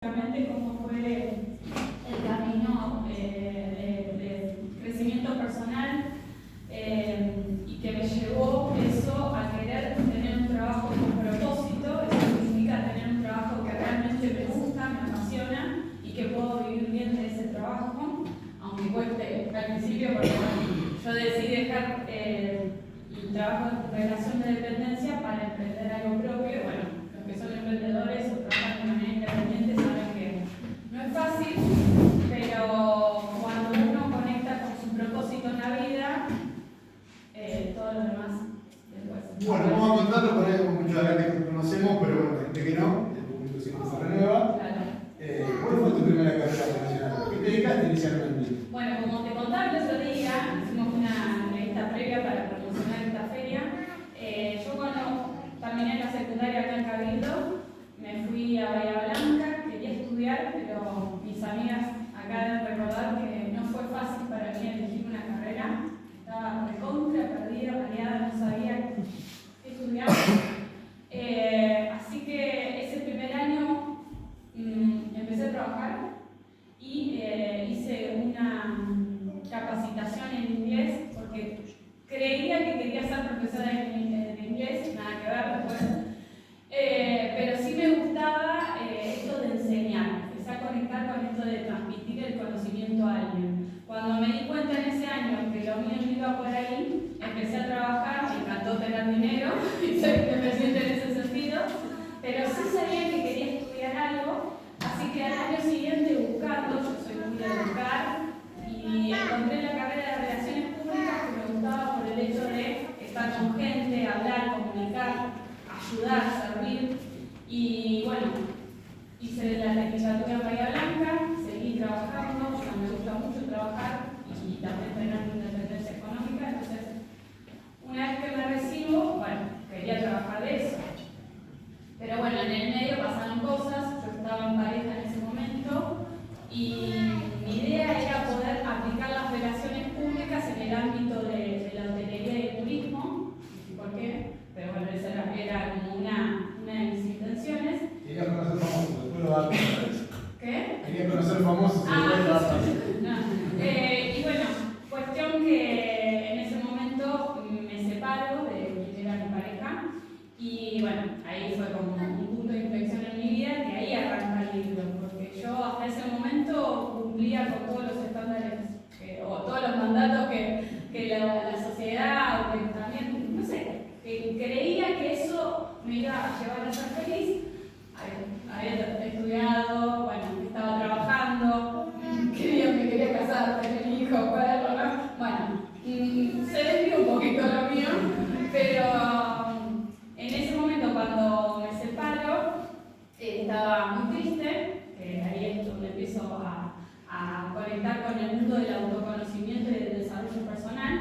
Cómo fue el camino de crecimiento personal y que me llevó eso a querer tener un trabajo con propósito. Eso significa tener un trabajo que realmente me gusta, me apasiona y que puedo vivir bien de ese trabajo, aunque cueste al principio, porque yo decidí dejar el trabajo de relación de dependencia para emprender algo propio. Bueno, los que son emprendedores o trabajan de manera independiente saben que no es fácil, pero cuando uno conecta con su propósito en la vida, todo lo demás después. Bueno, vamos a contarlo, por ahí con mucha gente que conocemos, pero bueno, gente que no, el público siempre se renueva. Claro. ¿Cuál fue tu primera carrera profesional? ¿Qué te dedicaste inicialmente? Bueno, como te contaba el otro día, hicimos una entrevista previa para promocionar esta feria. Yo cuando terminé la secundaria acá en Cabildo, me fui a Bahía Blanca, quería estudiar, pero mis amigas acá deben recordar que no fue fácil para mí elegir una carrera. Estaba recontra, perdida, mareada, no sabía qué estudiar. Así que ese primer año empecé a trabajar y hice una capacitación en inglés porque creía que quería ser profesora de inglés, nada que ver después. Pero sí me gustaba esto de enseñar, empecé a conectar con esto de transmitir el conocimiento a alguien. Cuando me di cuenta en ese año que lo mío no iba por ahí, empecé a trabajar, me encantó tener dinero y ser independiente en ese sentido, pero sí sabía que quería estudiar algo, así que al año siguiente buscando, yo soy muy de buscar, y encontré la carrera de Relaciones Públicas que me gustaba por el hecho de estar con gente, hablar, comunicar, ayudar, servir. Y bueno, hice la legislatura en Bahía Blanca, seguí trabajando, o sea, me gusta mucho trabajar y también tener mi independencia económica. Entonces, una vez que me recibo, bueno, quería trabajar de eso. Pero bueno, en el medio pasaron cosas, yo estaba en pareja en ese momento y mi idea era poder aplicar las relaciones públicas en el ámbito de la hotelería y el turismo. ¿Por qué? Pero bueno, esa era como una de mis intenciones. Quería conocer famosos, después lo va a contar eso. ¿Qué? Quería conocer famosos, después lo va a contar. Y bueno, cuestión que en ese momento me separo de quien era mi pareja y bueno, ahí fue como un punto de inflexión en mi vida, que ahí arranca el libro, porque yo hasta ese momento cumplía con todos los estándares o todos los mandatos que la sociedad, o que también, no sé, que creía que eso me iba a llevar a ser feliz. Había estudiado, bueno, estaba trabajando, me quería casar, tener hijos, bueno, se desvió un poquito lo mío, pero en ese momento cuando me separo, estaba muy triste, que ahí es donde empiezo a conectar con el mundo del autoconocimiento y del desarrollo personal.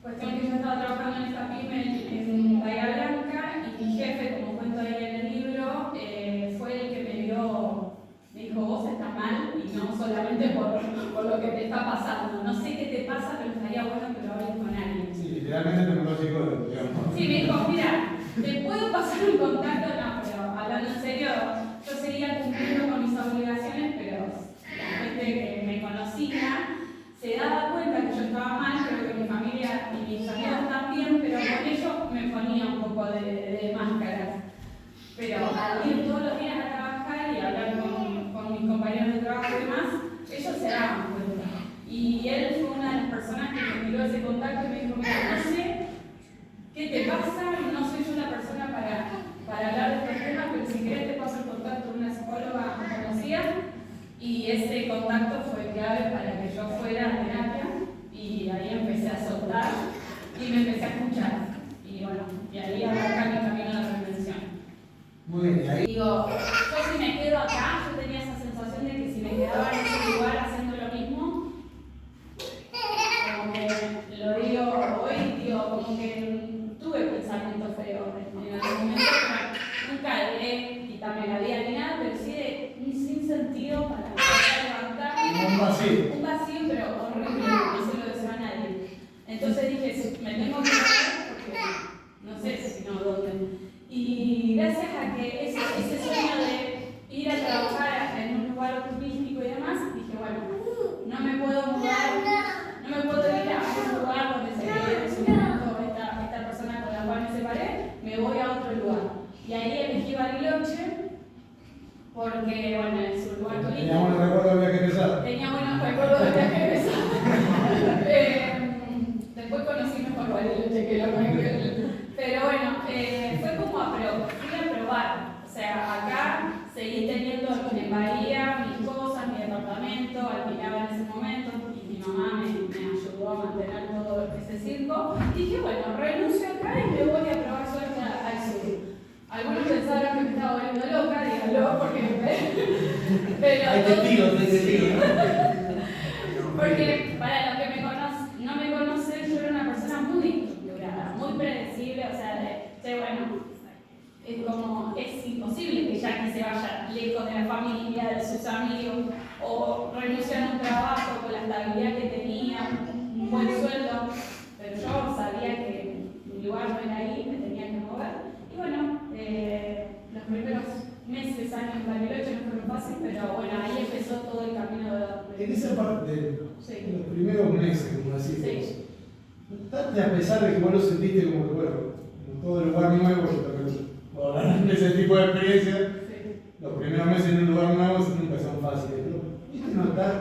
Cuestión que yo estaba trabajando en esta pyme en Bahía Blanca y mi jefe, como cuento ahí en el libro, fue el que me dijo, vos estás mal y no solamente por lo que te está pasando. No sé qué te pasa, pero estaría bueno que lo hables con alguien. Sí, literalmente te mandó psicólogo, digamos. Sí, me dijo, mira, te puedo pasar un contacto, no, pero hablando en serio, yo seguía cumpliendo con mis obligaciones, pero la gente que me conocía se daba cuenta que yo estaba mal, pero que mi familia y mis amigos también, pero con ellos me ponía un poco de máscaras. Pero al ir todos los días a trabajar y hablar con mis compañeros de trabajo y demás, ellos se daban cuenta. Y él fue una de las personas que me tiró ese contacto y me dijo, mira, no sé qué te pasa, no soy yo la persona para hablar de estos temas, pero si querés te paso el contacto de una psicóloga conocida. Y ese contacto fue clave para que yo fuera a terapia y ahí empecé a soltar y me empecé a escuchar. Y bueno, y ahí arranca mi camino de la reflexión. Muy bien, y ahí. Digo, yo si me quedo acá, yo tenía esa sensación de que si me quedaba en ese lugar haciendo lo mismo, como que lo digo hoy, como que tuve pensamientos feos en algún momento, pero nunca diré quitarme la vida ni nada, pero sí de un sinsentido para levantar. Un vacío. Un vacío, pero horrible, no se lo deseo a nadie. Entonces dije, me tengo que ir porque no sé si no dónde. Y gracias a que ese sueño de ir a trabajar porque, bueno, es un lugar turístico. Tenía buenos recuerdos del viaje egresado. Tenía buenos recuerdos del viaje egresado. Después conocí mejor Bariloche que lo que. Pero bueno, fue como fui a probar. O sea, acá seguí teniendo en Bahía mis cosas, mi departamento, alquilaba en ese momento y mi mamá me ayudó a mantener todo ese circo. Y dije, bueno, renuncio acá y me voy a probar suerte al sur. Algunos pensaron que me estaba volviendo loca, díganlo, porque pero hay testigos, hay testigos. Porque para los que no me conocen, yo era una persona muy estructurada, muy predecible, o sea, bueno, es imposible que Jackie se vaya lejos de la familia, de sus amigos, o renunciar a un trabajo con la estabilidad que tenía, un buen sueldo, pero yo sabía que mi lugar no era ahí, me tenía que mover. Y bueno, los primeros meses, años en Bariloche no fueron fáciles, pero bueno, ahí empezó todo el camino de... En esa parte de Sí. los primeros meses, como decís Sí. vos, a pesar de que vos lo sentiste como que, bueno, en todo lugar nuevo, yo también puedo hablar de ese tipo de experiencia, Sí. los primeros meses en un lugar nuevo nunca son fáciles, ¿no? ¿Viste notar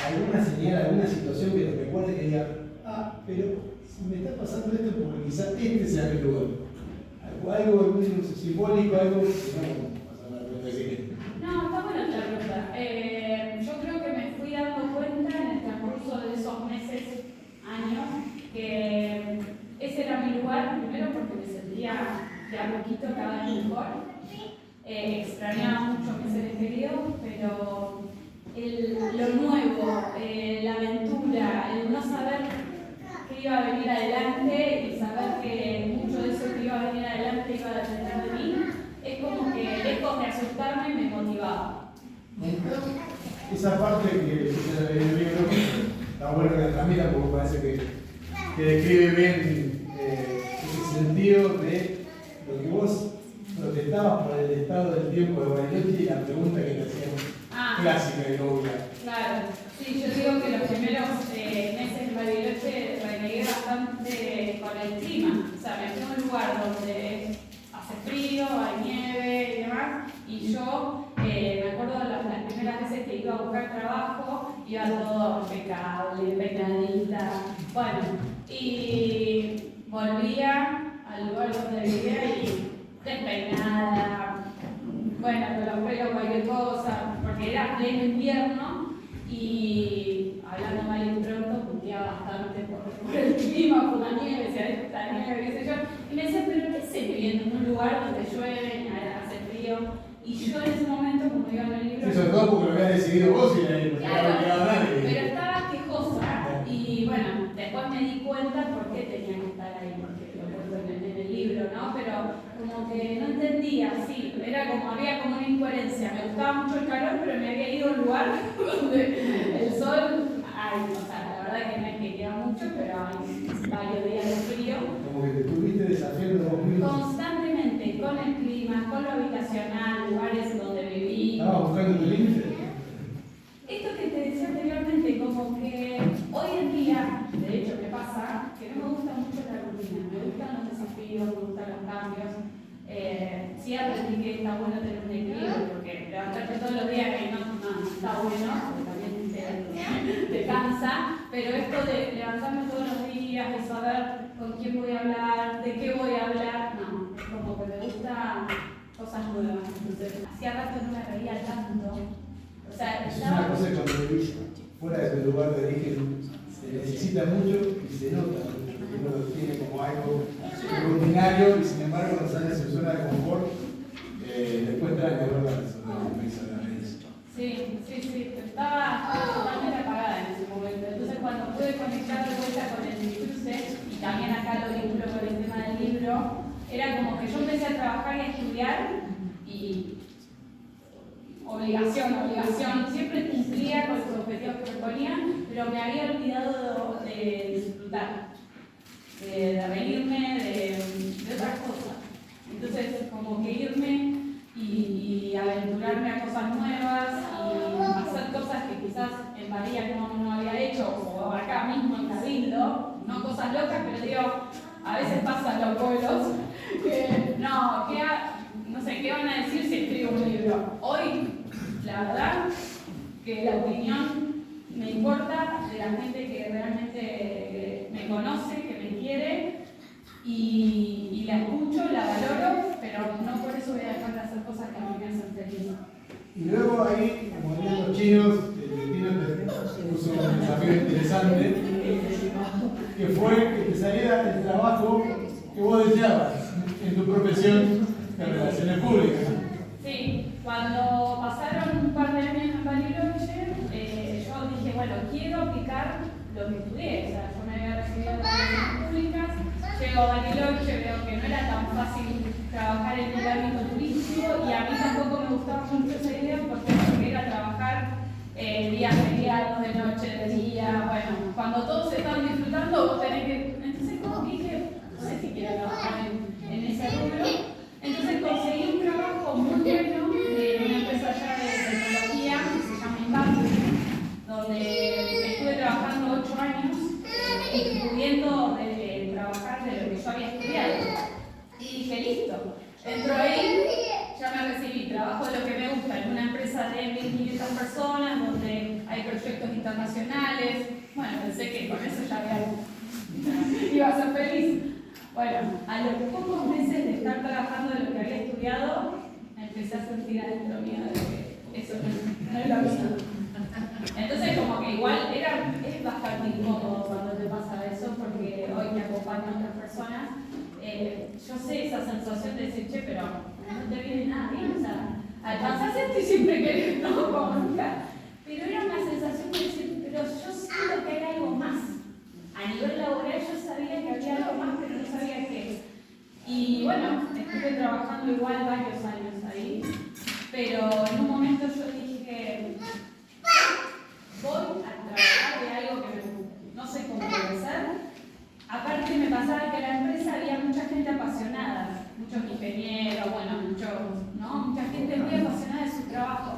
alguna señal, alguna situación que te recuerde que diga, pero si me está pasando esto, porque quizás este sea mi lugar? Algo simbólico, algo que no pasa nada, no decir. No, está buena la pregunta. Yo creo que me fui dando cuenta en el transcurso de esos meses, años, que ese era mi lugar, primero porque me sentía de a poquito cada vez mejor. Extrañaba mucho a mis seres queridos, pero lo nuevo, la aventura, el no saber que iba a venir adelante y saber que mucho de eso que iba a venir adelante iba a depender de mí, es como que lejos de asustarme me motivaba. Esa parte que ya leí en el libro, está bueno que la transmita porque parece que describe bien ese sentido de lo que vos protestabas por el estado del tiempo de Bariloche y la pregunta que te hacían clásica y obvia. Claro, sí, yo digo que los primeros meses en Bariloche renegué bastante con el clima. O sea, me fui a un lugar donde hace frío, hay nieve y demás, y yo me acuerdo las primeras veces que iba a buscar trabajo, iba todo impecable, peinadita, bueno, y volvía al lugar donde vivía y despeinada, bueno, con los pelos cualquier cosa, porque era pleno invierno y hablando mal y pronto puteaba bastante por el clima, por la nieve, decía esta nieve, qué sé yo, y me decía, pero ¿qué sé viviendo en un lugar donde llueve, hace frío? Y yo en ese momento, como digo en el libro... Sí, sobre todo porque lo habías decidido vos y nadie no Claro, nadie. pero estaba quejosa y bueno, después me di cuenta por qué tenía que estar ahí, porque lo cuento en el libro, ¿no? Pero como que no entendía, sí, había como una incoherencia, me gustaba mucho el calor, pero me había ido a un lugar donde el sol, o sea, la verdad que no es que queda mucho, pero hay varios días de frío. Como que te estuviste desafiando vos mismo. Constantemente, con el clima, con lo habitacional, lugares donde viví. Estabas buscando tu límite. Esto que te decía anteriormente, como que hoy en día, de hecho me pasa, que no me gusta mucho la rutina, me gustan los desafíos, me gustan los cambios. Sí aprendí que está bueno tener un equilibrio, porque levantarte todos los días que no está bueno, porque también te cansa, pero esto de levantarme todos los días, de saber con quién voy a hablar, de qué voy a hablar, no, es como que me gustan cosas nuevas. Entonces, hacía rato no me reía tanto. O sea, Es una cosa que cuando vivís fuera de tu lugar de origen se necesita mucho y se nota mucho. Uno lo tiene como algo rutinario y sin embargo cuando sale de su zona de confort, después trae de verdad eso, ¿no? Sí, estaba totalmente apagada en ese momento. Entonces cuando pude conectar de vuelta con el Cruce, y también acá lo vinculo con el tema del libro, era como que yo empecé a trabajar y a estudiar y obligación, siempre cumplía con los objetivos que me ponía, pero me había olvidado de disfrutar, de reírme, de otras cosas. Entonces, como que irme y aventurarme a cosas nuevas y hacer cosas que quizás en Bahía no había hecho, o acá mismo en Cabildo, no cosas locas, pero digo, a veces pasan los pueblos que no sé, ¿qué van a decir si escribo un libro? Hoy que la opinión me importa de la gente que realmente me conoce, que me quiere, y la escucho, la valoro, pero no por eso voy a dejar de hacer cosas que a mí me hacen feliz. Y luego ahí, como dirían los chinos, el chino te puso un desafío interesante, que fue que te saliera el trabajo que vos deseabas en tu profesión de relaciones públicas. Sí, cuando pasaron un par de años en Bariloche, yo dije, bueno, quiero aplicar lo que estudié. O sea, yo me había recibido en relaciones públicas, llego a Bariloche, veo que no era tan fácil trabajar en el ámbito turístico y a mí tampoco me gustaba mucho esa idea porque era trabajar días feriados, de noche, de día, bueno, cuando todos están disfrutando vos tenés que... Entonces como dije, no sé si quiero trabajar en ese rubro. Entonces conseguí un trabajo muy bueno en una empresa allá de tecnología que se llama Invario, donde estuve trabajando 8 años, pudiendo trabajar de lo que yo había estudiado. Y dije, listo, entro ahí, ya me recibí, trabajo de lo que me gusta, en una empresa de 1.500 personas, donde hay proyectos internacionales. Bueno, pensé que con eso ya iba a ser feliz. Bueno, a los pocos meses de estar trabajando de lo que había estudiado, me empecé a sentir adentro mío de que eso no es lo mío. Entonces, como que igual es bastante incómodo cuando te pasa eso, porque hoy me acompaño a otras personas. Yo sé esa sensación de decir, che, pero no te viene nada bien, o sea, alcanzás esto y siempre querés, ¿no? Como nunca. Pero era una sensación de decir, pero yo siento que hay algo más. A nivel laboral yo sabía que había algo más, pero no sabía qué. Y bueno, estuve trabajando igual varios años ahí, pero en un momento yo dije, voy a trabajar de algo que no sé cómo puede ser. Aparte me pasaba que en la empresa había mucha gente apasionada, muchos ingenieros, bueno, mucha gente muy apasionada de su trabajo.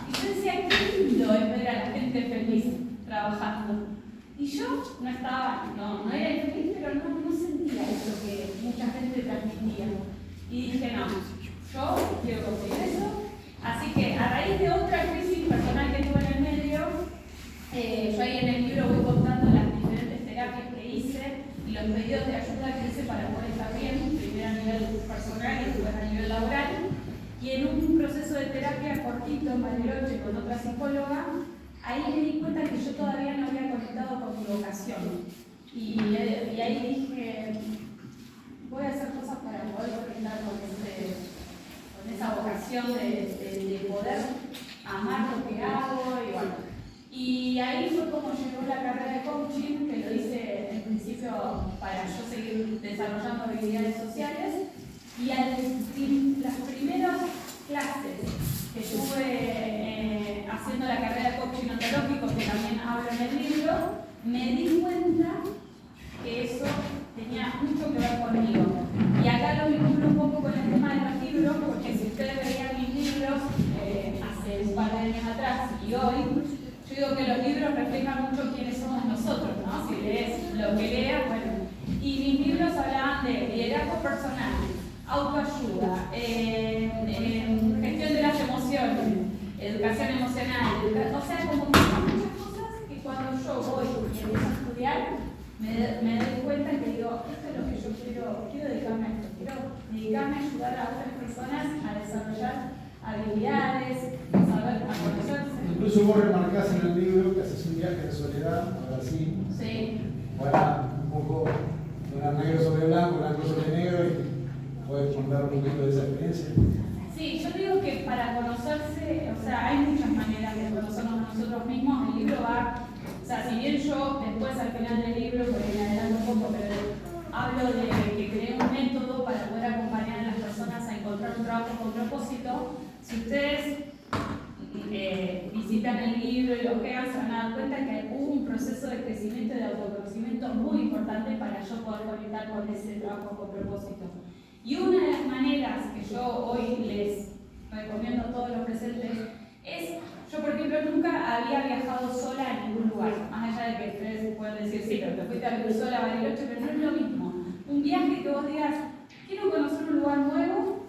Y yo decía, qué lindo es ver a la gente feliz trabajando. Y yo no era infeliz, pero no sentía eso que mucha gente transmitía. Y dije, no, yo quiero conseguir eso. Así que a raíz de otra crisis personal que tuve en el medio, yo ahí en el libro voy contando las diferentes terapias que hice y los pedidos de ayuda que hice para poder estar bien, primero a nivel personal y después a nivel laboral. Y en un proceso de terapia cortito en Bariloche con otra psicóloga, ahí me di cuenta que yo todavía no había conectado con mi vocación. Y ahí dije, voy a hacer cosas para poder conectar con esa vocación de poder amar lo que hago y bueno. Y ahí fue como llegó la carrera de coaching, que lo hice en principio para yo seguir desarrollando habilidades sociales. Y las primeras clases que estuve haciendo la carrera de coaching ontológico, que también hablo en el libro, me di cuenta que eso tenía mucho que ver conmigo. Y acá lo vinculo un poco con el tema de los libros, porque si ustedes veían mis libros hace un par de años atrás y hoy, yo digo que los libros reflejan mucho quiénes somos nosotros, ¿no? Si lees lo que leas, bueno. Y mis libros hablaban de liderazgo personal, autoayuda, gestión de las emociones, educación emocional, o sea, como muchas cosas que cuando yo voy y empiezo a estudiar, me doy cuenta que digo, esto es lo que yo quiero dedicarme a esto, quiero dedicarme a ayudar a otras personas a desarrollar habilidades, a saber, a conocerse. Incluso vos remarcás en el libro que haces un viaje de soledad a Brasil. Sí. Para un poco poner negro sobre blanco sobre negro y podés contar un poquito de esa experiencia. Sí, yo digo que para conocerse, o sea, hay muchas maneras de conocernos a nosotros mismos. El libro va, o sea, si bien yo después al final del libro, porque me adelanto un poco, pero hablo de que creé un método para poder acompañar a las personas a encontrar un trabajo con propósito. Si ustedes visitan el libro y lo vean, se van a dar cuenta que hubo un proceso de crecimiento y de autoconocimiento muy importante para yo poder conectar con ese trabajo con propósito. Y una de las maneras que yo hoy les recomiendo a todos los presentes es, yo por ejemplo nunca había viajado sola a ningún lugar, más allá de que ustedes pueden decir, sí, pero te fuiste a vivir sola a Bariloche, pero no es lo mismo. Un viaje que vos digas, quiero conocer un lugar nuevo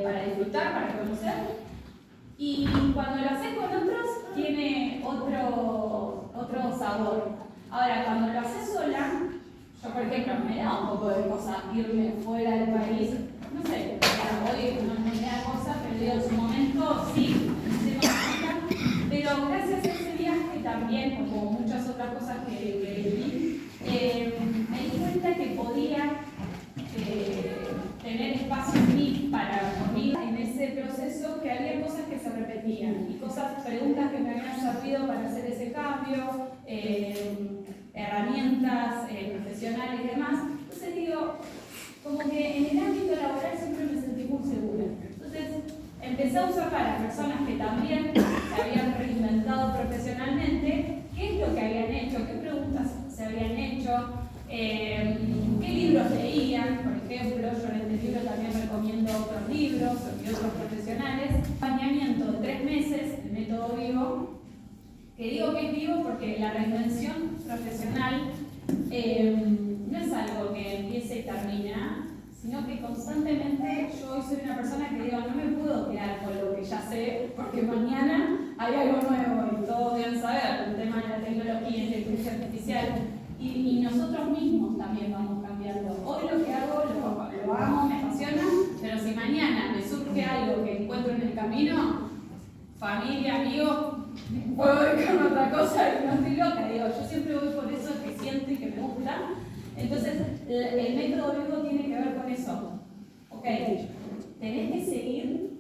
para disfrutar, para conocer, y cuando lo haces con otros, sabor. Ahora, cuando lo haces sola, yo por ejemplo me da un poco de cosa irme fuera del país, no sé, hoy no me da cosa, pero digo, en su momento sí, pero gracias a ese viaje también, como muchas otras cosas que viví, me di cuenta que podía tener espacio en mí para dormir en ese proceso, que había cosas que se repetían y preguntas que me habían servido para hacer ese cambio, herramientas profesionales y demás. Entonces digo, como que en el ámbito laboral siempre me sentí muy segura. Entonces empecé a usar para personas que también se habían reinventado profesionalmente, qué es lo que habían hecho, qué preguntas se habían hecho, qué libros leían. Por ejemplo, yo en este libro también recomiendo otros libros y otros profesionales. Acompañamiento de 3 meses, el método vivo, que digo que es vivo porque la reinvención profesional no es algo que empiece y termina, sino que constantemente yo hoy soy una persona que digo, no me puedo quedar con lo que ya sé, porque mañana hay algo nuevo y todos deben saber el tema de la tecnología y la inteligencia artificial, y nosotros mismos también vamos cambiando. Hoy lo que hago lo amo, me apasiona, pero si mañana me surge algo que encuentro en el camino, familia, amigos, puedo dedicarme a otra cosa y no estoy loca. Digo, yo siempre voy por eso que siento y que me gusta. Entonces, el método vivo tiene que ver con eso. Ok, tenés que seguir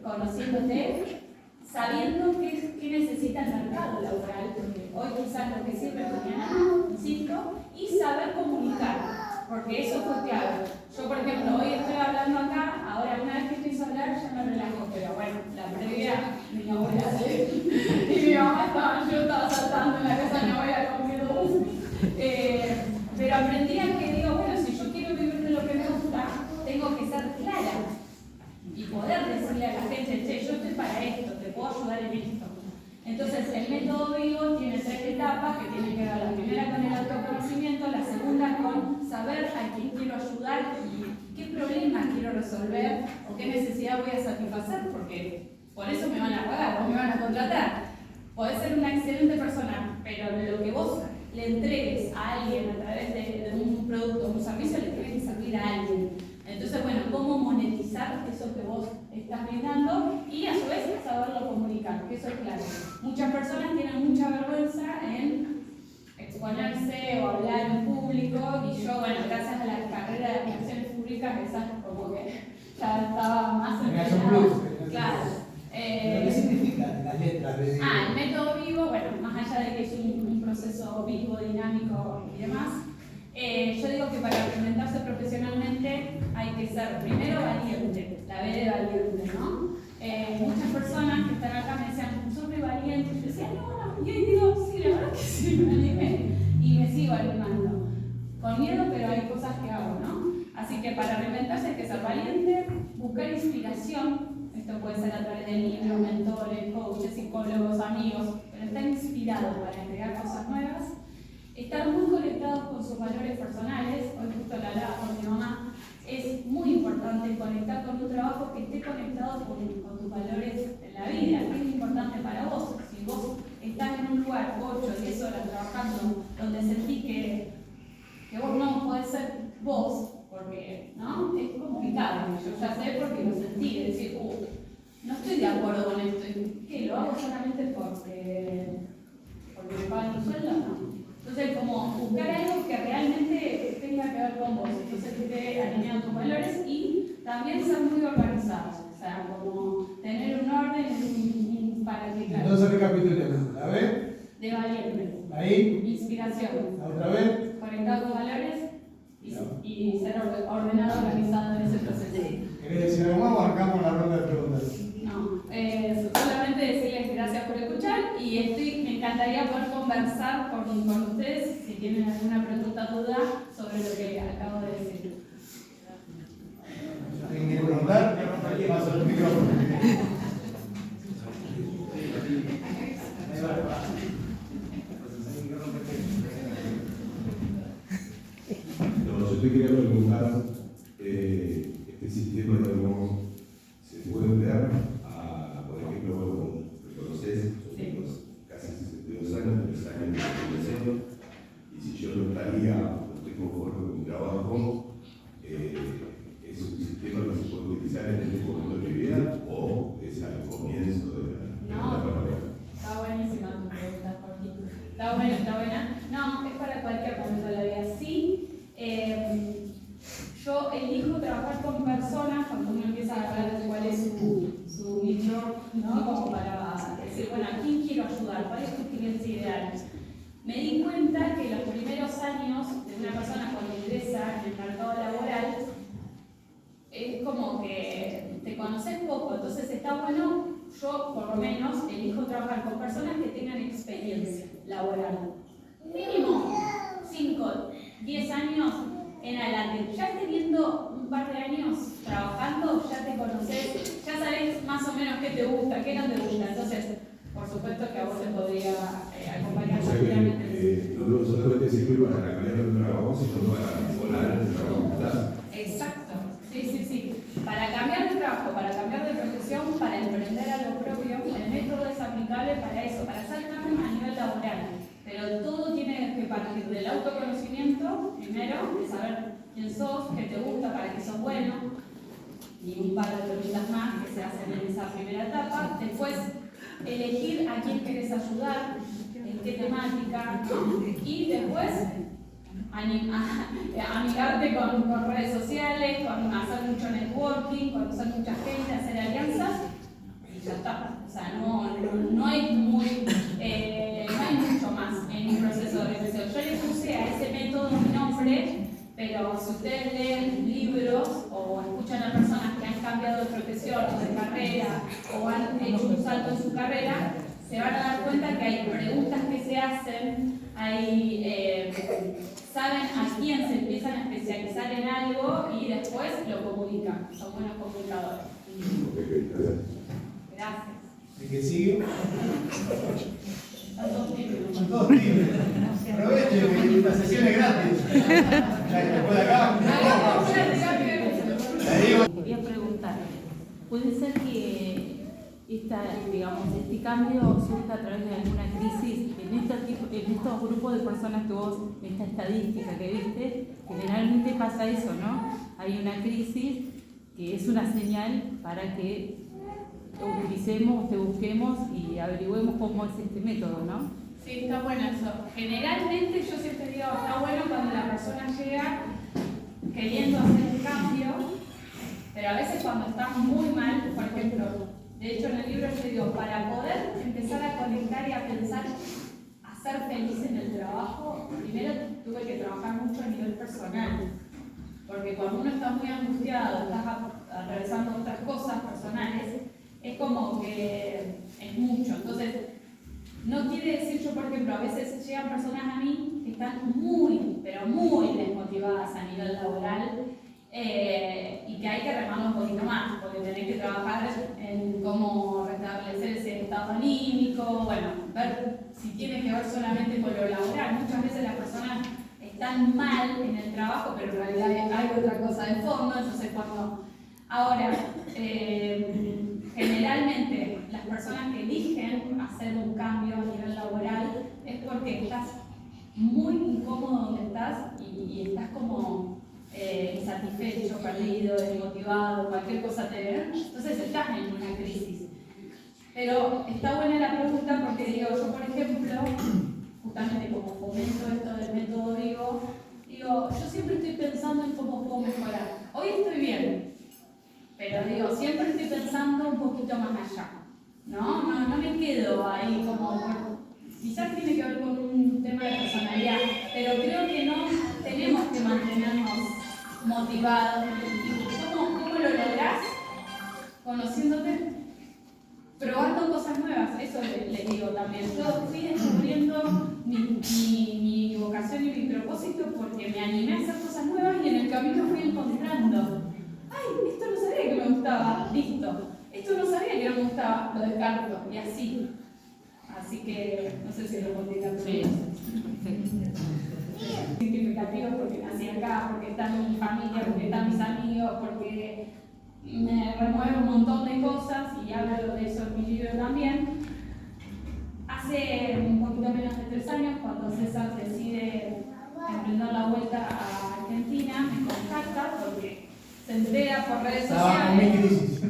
conociéndote, sabiendo qué necesita el mercado laboral, porque hoy quizás lo que sirve, mañana, insisto, y saber comunicar, porque eso fue clave. Yo, por ejemplo, hoy estoy hablando acá, ahora una vez que empiezo a hablar ya me relajo, pero bueno, la previa, mi abuela y mi mamá yo estaba saltando en la casa de mi abuela con mi luz. Pero aprendí a que digo, bueno, si yo quiero vivir de lo que me gusta, tengo que ser clara y poder decirle a la gente, che, yo estoy para esto, te puedo ayudar en esto. Entonces, el método vivo tiene 3 etapas que tienen que ver: la primera con el autoconocimiento, la segunda con saber a quién quiero ayudar y qué problema quiero resolver o qué necesidad voy a satisfacer, porque por eso me van a pagar o me van a contratar. Podés ser una excelente persona, pero lo que vos le entregues a alguien a través de un producto o un servicio le tiene que servir a alguien. Entonces, bueno, cómo monetizar eso que vos estás brindando y a su vez saberlo comunicar, que eso es clave. Muchas personas tienen mucha vergüenza en exponerse o hablar en público, y yo, bueno, gracias a la carrera de relaciones públicas, esas como que ya estaba más empezado. Claro. ¿Qué significan las letras de vivo? El método vivo, bueno, más allá de que es un proceso vivo, dinámico y demás, yo digo que para reinventarse profesionalmente hay que ser primero valiente, la B de valiente, ¿no? Muchas personas que están acá me decían, soy muy valiente, y yo decía, no, y hoy digo, sí, la verdad que sí, me animé, y me sigo animando. Con miedo, pero hay cosas que hago, ¿no? Así que para reinventarse hay que ser valiente, buscar inspiración. Esto puede ser a través de libros, mentores, coaches, psicólogos, amigos, pero estar inspirado para crear cosas nuevas. Estar muy conectados con sus valores personales. Hoy justo la hablaba con mi mamá. Es muy importante conectar con un trabajo que esté conectado con tus valores en la vida. ¿Qué es importante para vos? Si vos estás en un lugar 8 o 10 horas trabajando donde sentís que vos no podés ser vos, porque ¿no? Es complicado. Yo ya sé porque lo sentí, decir, no estoy de acuerdo con esto. ¿Qué? ¿Lo hago solamente porque me pagan un sueldo? No. Entonces, como buscar algo que realmente tenga que ver con vos, entonces que esté alineado a tus valores, y también ser muy organizados, o sea, como tener un orden para que... Entonces recapitulemos. La B de valiente. Ahí. Inspiración. La otra vez. Conectado con valores y ser ordenado, organizado en ese proceso. ¿Querés decir algo más o arrancamos la ronda de preguntas? No, solamente decirles gracias por escuchar, y me encantaría poder conversar con ustedes si tienen alguna pregunta o duda sobre lo que acabo de decir. ¿Alguien quiere preguntar? Paso el micrófono. Yo te quería preguntar, este sistema, digamos, ¿se puede emplear a, por ejemplo, reconoces, casi 62 años, 3 años como para decir, bueno, ¿a quién quiero ayudar? ¿Cuál es tu cliente ideal? Me di cuenta que los primeros años de una persona cuando ingresa en el mercado laboral es como que te conoces poco, entonces está bueno, yo por lo menos elijo trabajar con personas que tengan experiencia laboral. Mínimo 5, 10 años en adelante. Ya teniendo un par de años trabajando, ya te conoces, ya sabes más o menos qué te gusta, qué no te gusta. Entonces, por supuesto que a vos te podría acompañar tranquilamente. No solamente sirve para cambiar de trabajo, sino para volar el trabajo. Exacto, sí. Para cambiar de trabajo, para cambiar de profesión, para emprender a lo propio, el método es aplicable para eso, para hacer cambios a nivel laboral. Pero todo tiene que partir del autoconocimiento, primero, de saber quién sos, qué te gusta, para qué sos bueno, y un par de preguntas más que se hacen en esa primera etapa. Después, elegir a quién querés ayudar, en qué temática, y después amigarte con redes sociales, con hacer mucho networking, conocer mucha gente, hacer alianzas, y ya está. O sea, no hay mucho más en un proceso de deseo. Yo le puse a ese método mi nombre, pero si ustedes leen libros o escuchan a personas que han cambiado de profesión o de carrera o han hecho un salto en su carrera, se van a dar cuenta que hay preguntas que se hacen, saben a quién se empiezan a especializar en algo y después lo comunican. Son buenos comunicadores. Gracias. ¿El que sigue? Son todos tímidos. Son todos tímidos. Aprovechen, la sesión es gratis. Ya que después de acá. Quería preguntar, ¿puede ser que este cambio surja a través de alguna crisis en estos grupos de personas que vos, esta estadística que viste? Generalmente pasa eso, ¿no? Hay una crisis que es una señal para que utilicemos, te busquemos y averigüemos cómo es este método, ¿no? Sí, está bueno eso. Generalmente yo siempre digo, está bueno cuando la persona llega queriendo hacer un cambio, pero a veces cuando está muy mal, por ejemplo, de hecho en el libro yo digo, para poder empezar a conectar y a pensar, a ser feliz en el trabajo, primero tuve que trabajar mucho a nivel personal, porque cuando uno está muy angustiado, estás atravesando otras cosas personales, es como que es mucho. Entonces, no quiere decir, yo por ejemplo, a veces llegan personas a mí que están muy, pero muy desmotivadas a nivel laboral y que hay que remarlo un poquito más, porque tenés que trabajar en cómo restablecer ese estado anímico, bueno, ver si tiene que ver solamente con lo laboral. Muchas veces las personas están mal en el trabajo, pero en realidad hay otra cosa de fondo, entonces cuando... Ahora, generalmente las personas que eligen hacer un cambio a nivel laboral es porque estás muy incómodo donde estás y estás como insatisfecho, perdido, desmotivado, cualquier cosa te ve, entonces estás en una crisis. Pero está buena la pregunta porque digo, yo por ejemplo, justamente como fomento esto del método digo, yo siempre estoy pensando en cómo puedo mejorar. Hoy estoy bien, pero digo, siempre estoy pensando un poquito más allá. No me quedo ahí como... Quizás tiene que ver con un tema de personalidad, pero creo que no tenemos que mantenernos motivados. ¿Cómo lo lográs? Conociéndote, probando cosas nuevas, eso les digo también. Yo fui descubriendo mi vocación y mi propósito porque me animé a hacer cosas nuevas y en el camino fui encontrando. ¡Ay, esto no sabía que me gustaba! Listo. Esto no sabía que no me gustaba, lo descarto. Y así. Así que no sé si lo respondí tanto. Sí. Significativos porque nací acá, porque está mi familia, porque están mis amigos, porque me remueve un montón de cosas y hablo de eso en mi libro también. Hace un poquito menos de 3 años, cuando César decide emprender la vuelta a Argentina, me contacta porque se entera por redes sociales.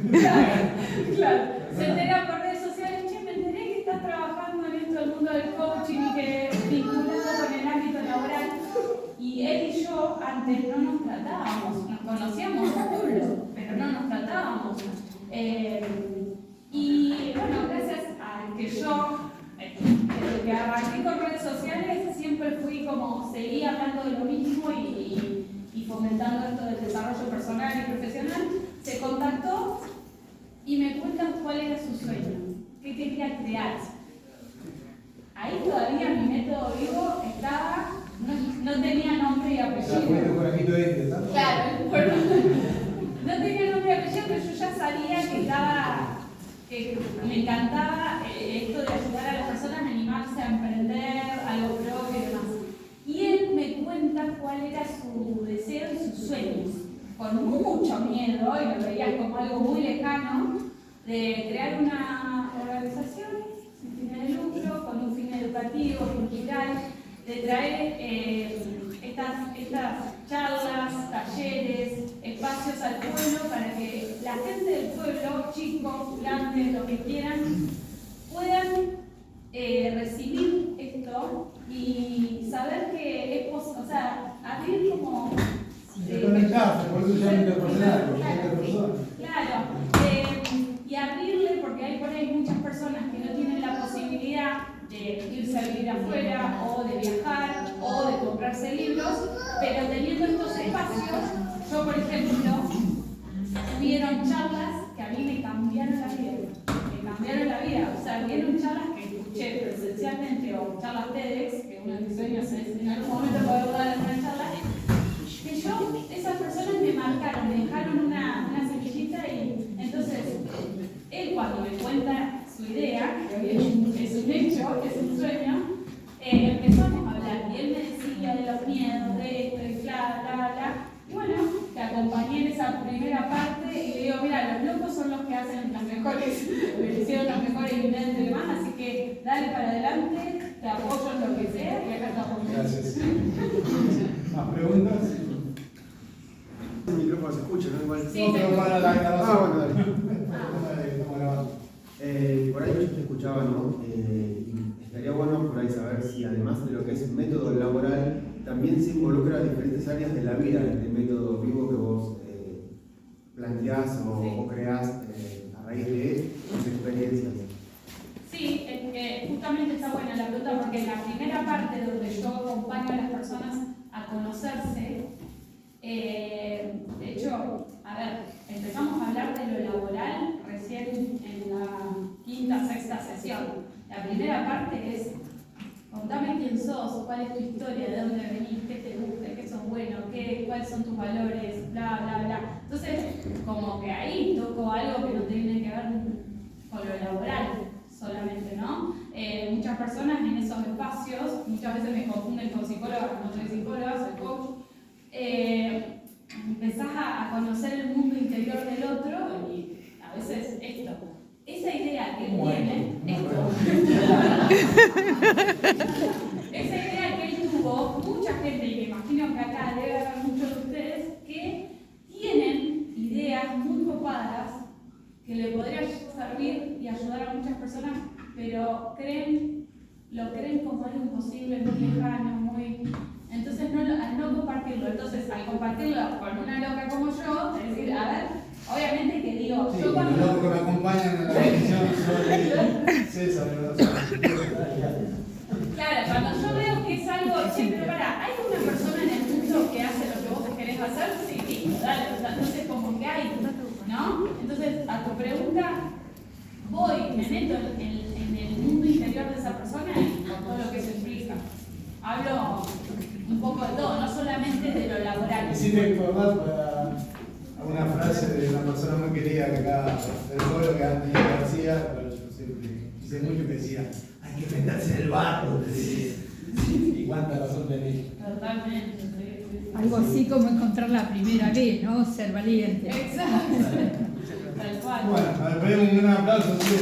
Claro, se entera por redes sociales, che, me enteré que estás trabajando en esto del mundo del coaching y que vinculado con el ámbito laboral. Y él y yo antes no nos tratábamos, nos conocíamos a pero no nos tratábamos. Y bueno, seguí hablando de lo mismo y fomentando esto del desarrollo personal y profesional, se contactó y me cuentan cuál era su sueño, qué quería crear. Ahí todavía mi método vivo estaba, no tenía nombre y apellido. Claro, bueno, no tenía nombre y apellido, pero yo ya sabía que me encantaba esto de ayudar a las personas a animarse a emprender, algo propio y demás. Y él me cuenta cuál era su deseo y sus sueños, con mucho miedo, y lo veía como algo muy lejano, de crear una organización sin fines de lucro, con un fin educativo, cultural, de traer estas charlas, talleres, espacios al pueblo para que la gente del pueblo, chicos, grandes, los que quieran, puedan recibir esto y saber que es posible, o sea, abrir como... conectarse, por eso se llama interpersonal, porque hay personas. Claro, y abrirle, porque hay por ahí muchas personas que no tienen la posibilidad de irse a vivir afuera, o de viajar, o de comprarse libros, pero teniendo estos espacios, yo por ejemplo, hubieron charlas que a mí me cambiaron la vida. O sea, hubieron charlas que escuché presencialmente, o charlas TEDx, que uno de mis sueños es en algún momento poder dar una charla, que esas personas me marcaron, me dejaron una semillita, y entonces él cuando me cuenta su idea, que es un hecho, es un sueño, empezamos a hablar y él me decía de los miedos, de esto y bla, bla, bla. Y bueno, te acompañé en esa primera parte y le digo, mira, los locos son los que hacen las mejores, hicieron los mejores inventos y demás, así que dale para adelante, te apoyo en lo que sea y acá estamos. Gracias. ¿Más preguntas? El micrófono se escucha, ¿no? Igual. Sí, No, pero para la grabación. Bueno, dale. Estamos grabando. Por ahí yo te escuchaba, ¿no? Y estaría bueno por ahí saber si además de lo que es el método laboral, también se involucra diferentes áreas de la vida, este método vivo que vos planteás o creás a raíz de tus experiencias. Sí, justamente está buena la pregunta, porque en la primera parte donde yo acompaño a las personas a conocerse, de hecho, a ver, empezamos a hablar de lo laboral recién en la quinta, sexta sesión. La primera parte es, contame quién sos, cuál es tu historia, de dónde venís, qué te gusta, qué sos bueno, cuáles son tus valores, bla, bla, bla. Entonces, como que ahí toco algo que no tiene que ver con lo laboral solamente, ¿no? Muchas personas en esos espacios, muchas veces me confunden con psicóloga, no soy psicóloga, soy coach. Empezás a conocer el mundo interior del otro y a veces esto. Esa idea que él tiene, esa idea que él tuvo, mucha gente, y me imagino que acá debe haber muchos de ustedes, que tienen ideas muy copadas que le podrían servir y ayudar a muchas personas, pero lo creen como algo imposible, muy lejano, muy... Entonces, al no compartirlo, al compartirlo con una loca como yo, es decir, a ver, obviamente que digo, Sí, yo cuando... los locos que me acompañan en la comisión soy César, Claro, cuando yo veo que es algo, che, pero pará, ¿hay una persona en el mundo que hace lo que vos querés hacer? Sí, listo, dale, entonces como que hay, ¿no? Entonces, a tu pregunta, me meto en el mundo interior de esa persona y con todo lo que eso implica. Hablo un poco de todo, no solamente de lo laboral. Me hiciste acordar a una frase de una persona muy querida que acá del pueblo, que Andy García, pero yo siempre hice mucho, que decía, hay que meterse en el barro, decía. Y cuánta razón tenés. Totalmente, sí. Algo así como encontrar la primera vez, ¿no? Ser valiente. Exacto. Tal cual. Bueno, a ver, pedimos un aplauso. ¿Sí?